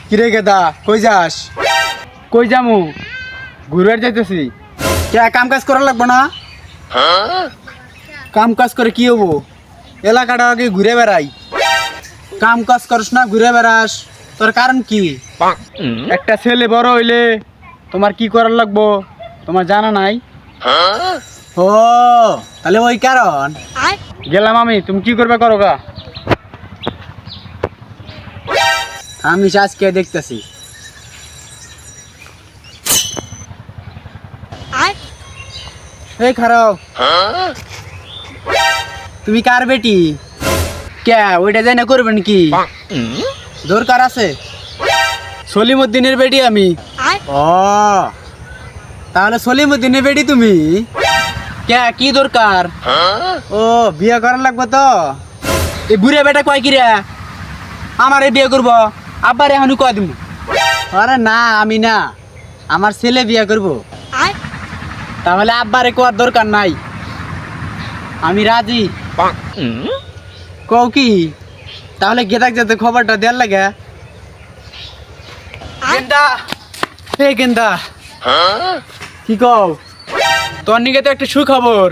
কিরে গেদা কই যাস? কই যামু? ঘুরে যাইতেছি। কে কাম কাজ করা লাগবে না? কাম কাজ করে কি হবো? এলাকাটা আগে ঘুরে বেড়াই। কাম কাজ করিস না, ঘুরে বেড়াস, তোর কারণ কি? একটা ছেলে বড় হইলে তোমার কি করার লাগবো তোমার জানা নাই? ও তাহলে ওই কারণ। গেলাম আমি, তুমি কি করবে করো গা। আমি আজকে দেখতেছি। এই খারাপ, তুমি কার বেটি? কে ওইটা যাই না করবেন কি দরকার আছে? সলিমুদ্দিনের বেটি আমি। ও তাহলে সলিমুদ্দিনের বেটি তুমি? কে কি দরকার? ও বিয়ে করার লাগবে তো? এই বুড়ে বেটা কয় কিরা আমারে বিয়ে করবো, আব্বার এখন কয় দিব? আরে না আমি না, আমার ছেলে বিয়ে করবো। তাহলে আব্বারে কোয়ার দরকার নাই, আমি রাজি। কও কি? তাহলে গেদাক যেতে খবরটা দেওয়ার লাগে। গেন্দা, হে গেন্দা, কি কও? তোর নিকে তো একটা সুখবর।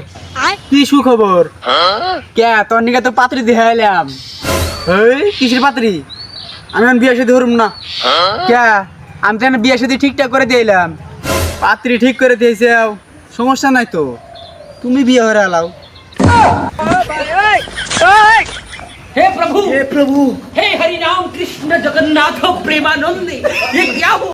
কি সুখবর? কে তোর নিকে তো পাত্রী দিয়ে এলাম। এই কিসের পাত্রী? আমি এখন বিয়ে সাথে ধরুম না। কে আমি তো বিয়ে সাথে ঠিকঠাক করে দিলাম, পাত্রী ঠিক করে দিয়েছে, সমস্যা নাই তো, তুমি বিয়ে হয়ে এলাও। हे प्रभु হে প্রভু, हे हरि राम कृष्ण जगन्नाथ प्रेमानंद ये क्या हुआ?